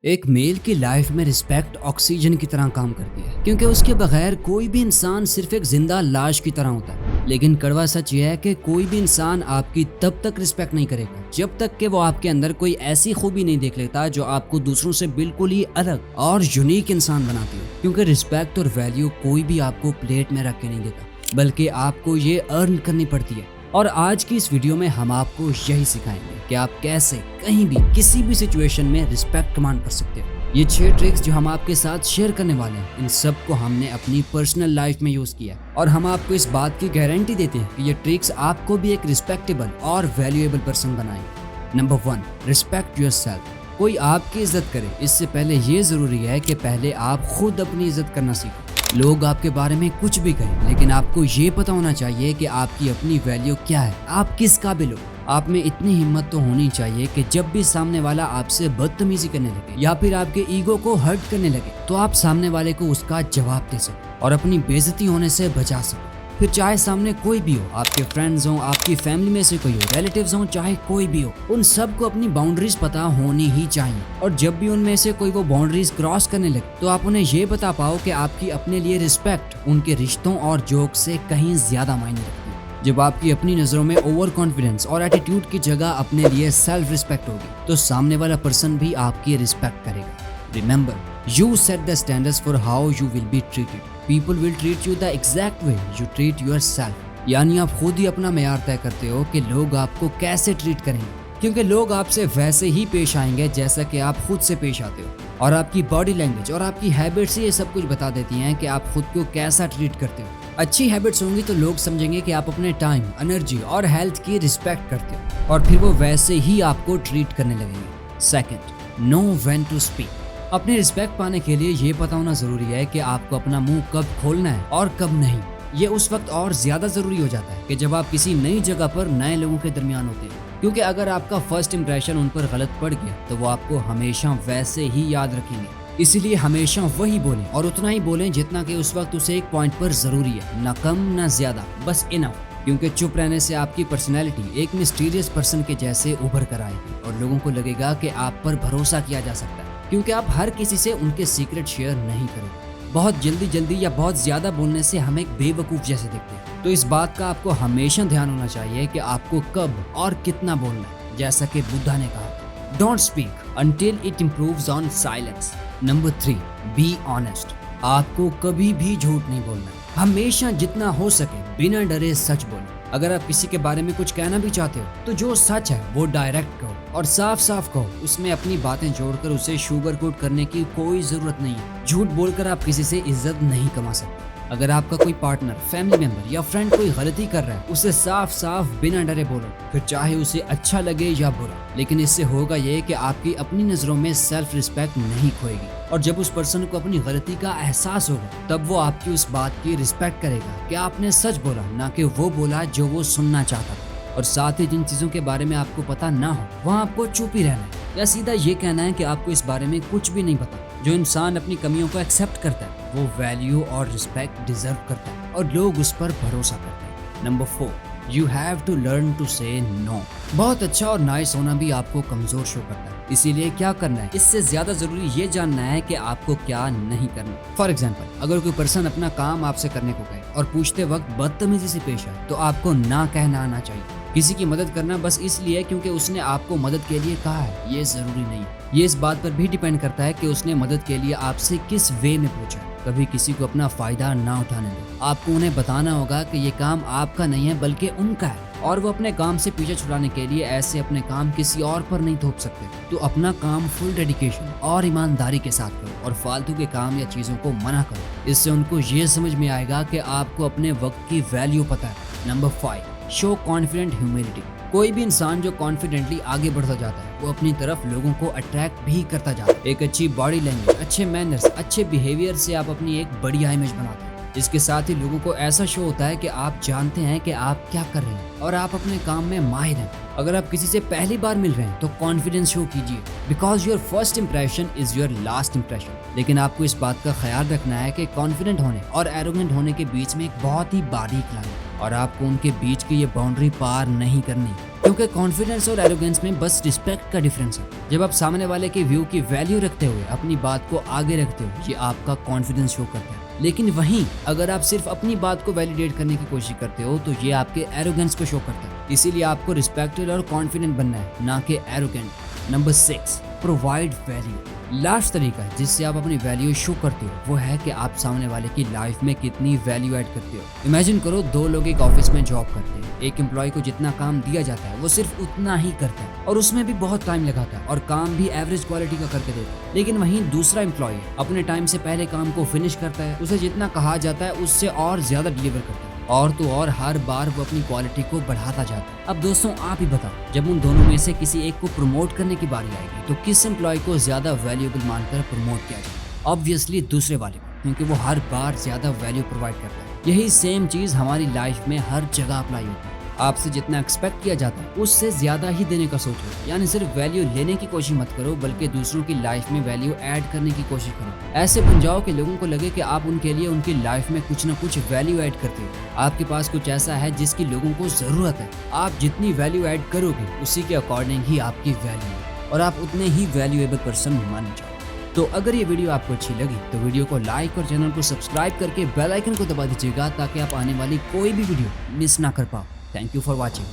एक मेल की लाइफ में रिस्पेक्ट ऑक्सीजन की तरह काम करती है, क्योंकि उसके बगैर कोई भी इंसान सिर्फ एक जिंदा लाश की तरह होता है। लेकिन कड़वा सच यह है कि कोई भी इंसान आपकी तब तक रिस्पेक्ट नहीं करेगा जब तक कि वो आपके अंदर कोई ऐसी खूबी नहीं देख लेता जो आपको दूसरों से बिल्कुल ही अलग और यूनिक इंसान बनाती है। क्योंकि रिस्पेक्ट और वैल्यू कोई भी आपको प्लेट में रख के नहीं देता, बल्कि आपको ये अर्न करनी पड़ती है। और आज की इस वीडियो में हम आपको यही सिखाएंगे कि आप कैसे कहीं भी किसी भी सिचुएशन में रिस्पेक्ट कमांड कर सकते हो। ये 6 ट्रिक्स जो हम आपके साथ शेयर करने वाले हैं, इन सब को हमने अपनी पर्सनल लाइफ में यूज किया और हम आपको इस बात की गारंटी देते हैं कि ये ट्रिक्स आपको भी एक रिस्पेक्टेबल और वैल्यूएबल पर्सन बनाएंगे। Number 1, respect yourself. कोई आपकी इज्जत करे इससे पहले ये जरूरी है कि पहले आप खुद अपनी इज्जत करना सीखो। लोग आपके बारे में कुछ भी कहें, लेकिन आपको ये पता होना चाहिए कि आपकी अपनी वैल्यू क्या है, आप किस काबिल हो। आप में इतनी हिम्मत तो होनी चाहिए कि जब भी सामने वाला आपसे बदतमीजी करने लगे या फिर आपके ईगो को हर्ट करने लगे, तो आप सामने वाले को उसका जवाब दे सको और अपनी बेइज्जती होने से बचा सको। फिर चाहे सामने कोई भी हो, आपके फ्रेंड्स हो, आपकी फैमिली में से कोई हो, रिलेटिव्स हो, चाहे कोई भी हो, उन सबको अपनी बाउंड्रीज पता होनी ही चाहिए। और जब भी उनमें से कोई वो बाउंड्रीज क्रॉस करने लगे तो आप उन्हें ये बता पाओ कि आपकी अपने लिए रिस्पेक्ट उनके रिश्तों और जोक से कहीं ज्यादा मायने रखती है। जब आपकी अपनी नजरों में ओवर कॉन्फिडेंस और एटीट्यूड की जगह अपने लिए सेल्फ रिस्पेक्ट होगी, तो सामने वाला पर्सन भी आपकी रिस्पेक्ट करेगा। Remember, you set the standards for how you will be treated. People will treat you the exact way you treat yourself. यानी आप खुद ही अपना मेयार तय करते हो कि लोग आपको कैसे ट्रीट करेंगे, क्योंकि लोग आपसे वैसे ही पेश आएंगे जैसा कि आप खुद से पेश आते हो। और आपकी बॉडी लैंग्वेज और आपकी हैबिट्स ये सब कुछ बता देती हैं कि आप खुद को कैसा ट्रीट करते हो। अच्छी हैबिट्स होंगी तो लोग समझेंगे कि आप अपने टाइम, एनर्जी और हेल्थ की रिस्पेक्ट करते हो, और फिर वो वैसे ही आपको ट्रीट करने लगेंगे। Second, know when to speak. अपनी रिस्पेक्ट पाने के लिए ये पता होना जरूरी है कि आपको अपना मुंह कब खोलना है और कब नहीं। ये उस वक्त और ज्यादा जरूरी हो जाता है कि जब आप किसी नई जगह पर नए लोगों के दरमियान होते हैं, क्योंकि अगर आपका फर्स्ट इंप्रेशन उन पर गलत पड़ गया तो वो आपको हमेशा वैसे ही याद रखेंगे। इसीलिए हमेशा वही बोलें और उतना ही बोलें जितना कि उस वक्त उसे एक पॉइंट पर जरूरी है, ना कम ना ज्यादा, बस इनफ। क्योंकि चुप रहने से आपकी पर्सनैलिटी एक मिस्टीरियस पर्सन के जैसे उभर कर आएगी और लोगों को लगेगा कि आप पर भरोसा किया जा सकता है, क्योंकि आप हर किसी से उनके सीक्रेट शेयर नहीं करेंगे। बहुत जल्दी या बहुत ज्यादा बोलने से हम एक बेवकूफ जैसे दिखते हैं। तो इस बात का आपको हमेशा ध्यान होना चाहिए कि आपको कब और कितना बोलना है। जैसा कि बुद्धा ने कहा, don't speak until it improves on silence. Number 3, be honest. आपको कभी भी झूठ नहीं बोलना है। हमेशा जितना हो सके बिना डरे सच बोलो। अगर आप किसी के बारे में कुछ कहना भी चाहते हो तो जो सच है वो डायरेक्ट कहो और साफ साफ कहो। उसमें अपनी बातें जोड़कर उसे शुगर कोट करने की कोई जरूरत नहीं है। झूठ बोलकर आप किसी से इज्जत नहीं कमा सकते। अगर आपका कोई पार्टनर, फैमिली मेंबर या फ्रेंड कोई गलती कर रहा है, उसे साफ साफ बिना डरे बोलो, फिर चाहे उसे अच्छा लगे या बुरा। लेकिन इससे होगा ये कि आपकी अपनी नजरों में सेल्फ रिस्पेक्ट नहीं खोएगी, और जब उस पर्सन को अपनी गलती का एहसास होगा तब वो आपकी उस बात की रिस्पेक्ट करेगा कि आपने सच बोला, ना कि वो बोला जो वो सुनना चाहता था। और साथ ही जिन चीजों के बारे में आपको पता ना हो वहाँ आपको चुप ही रहना है, या सीधा ये कहना है कि आपको इस बारे में कुछ भी नहीं पता। जो इंसान अपनी कमियों को एक्सेप्ट करता है वो वैल्यू और रिस्पेक्ट डिजर्व करता है और लोग उस पर भरोसा करते हैं। Number 4, you have to learn to say no. बहुत अच्छा और नाइस होना भी आपको कमजोर शो करता है, इसीलिए क्या करना है इससे ज्यादा जरूरी ये जानना है कि आपको क्या नहीं करना। फॉर एग्जाम्पल, अगर कोई पर्सन अपना काम आपसे करने को कहे और पूछते वक्त बदतमीजी से पेश आए तो आपको ना कहना आना चाहिए। किसी की मदद करना बस इसलिए क्योंकि उसने आपको मदद के लिए कहा है, ये जरूरी नहीं है। ये इस बात पर भी डिपेंड करता है कि उसने मदद के लिए आपसे किस वे में पूछा है। कभी किसी को अपना फायदा ना उठाने दो। आपको उन्हें बताना होगा कि ये काम आपका नहीं है बल्कि उनका है, और वो अपने काम से पीछे छुड़ाने के लिए ऐसे अपने काम किसी और पर नहीं थोप सकते। तो अपना काम फुल डेडिकेशन और ईमानदारी के साथ करो और फालतू के काम या चीजों को मना करो। इससे उनको ये समझ में आएगा कि आपको अपने वक्त की वैल्यू पता है। Number 5, show confident humility. कोई भी इंसान जो कॉन्फिडेंटली आगे बढ़ता जाता है वो अपनी तरफ लोगों को अट्रैक्ट भी करता जाता है। एक अच्छी बॉडी लैंग्वेज, अच्छे मैनर्स, अच्छे बिहेवियर से आप अपनी एक बढ़िया इमेज बनाते हैं। इसके साथ ही लोगों को ऐसा शो होता है कि आप जानते हैं कि आप क्या कर रहे हैं और आप अपने काम में माहिर हैं। अगर आप किसी से पहली बार मिल रहे हैं तो कॉन्फिडेंस शो कीजिए, because your first impression is your last impression. लेकिन आपको इस बात का ख्याल रखना है कि कॉन्फिडेंट होने और एरोगेंट होने के बीच में एक बहुत ही बारीक लाइन है, और आपको उनके बीच की ये बाउंड्री पार नहीं करनी, क्योंकि कॉन्फिडेंस और एरोगेंस में बस रिस्पेक्ट का डिफरेंस है। जब आप सामने वाले के व्यू की वैल्यू रखते हुए अपनी बात को आगे रखते हो, ये आपका कॉन्फिडेंस शो करता है। लेकिन वहीं अगर आप सिर्फ अपनी बात को वैलिडेट करने की कोशिश करते हो तो ये आपके एरोगेंस को शो करता है। इसीलिए आपको रिस्पेक्टेड और कॉन्फिडेंट बनना है, ना कि arrogant. Number 6, provide value. Last तरीका जिससे आप अपनी वैल्यू शो करते हो वो है कि आप सामने वाले की लाइफ में कितनी वैल्यू ऐड करते हो। इमेजिन करो 2 लोग एक ऑफिस में जॉब करते हैं। एक एम्प्लॉय को जितना काम दिया जाता है वो सिर्फ उतना ही करता है और उसमें भी बहुत टाइम लगाता है और काम भी एवरेज क्वालिटी का करके देता है। लेकिन वहीं दूसरा एम्प्लॉय अपने टाइम से पहले काम को फिनिश करता है, उसे जितना कहा जाता है उससे और ज्यादा डिलीवर करता है, और तो और हर बार वो अपनी क्वालिटी को बढ़ाता जाता है। अब दोस्तों आप ही बताओ, जब उन दोनों में से किसी एक को प्रमोट करने की बारी आएगी तो किस एम्प्लॉय को ज्यादा वैल्यूएबल मानकर प्रमोट किया जाए? ऑब्वियसली दूसरे वाले को, क्योंकि वो हर बार ज्यादा वैल्यू प्रोवाइड करता है। यही सेम चीज हमारी लाइफ में हर जगह अप्लाई होती है। आपसे जितना एक्सपेक्ट किया जाता है उससे ज्यादा ही देने का सोचो, यानी सिर्फ वैल्यू लेने की कोशिश मत करो बल्कि दूसरों की लाइफ में वैल्यू ऐड करने की कोशिश करो। ऐसे बन जाओ कि लोगों को लगे कि आप उनके लिए उनकी लाइफ में कुछ न कुछ वैल्यू ऐड करते हो। आपके पास कुछ ऐसा है जिसकी लोगों को जरूरत है। आप जितनी वैल्यू ऐड करोगे उसी के अकॉर्डिंग ही आपकी वैल्यू है और आप उतने ही वैल्यूएबल पर्सन माने जाओ। तो अगर ये वीडियो आपको अच्छी लगी तो वीडियो को लाइक और चैनल को सब्सक्राइब करके बेल आइकन को दबा दीजिएगा ताकि आप आने वाली कोई भी वीडियो मिस ना कर पाओ। Thank you for watching.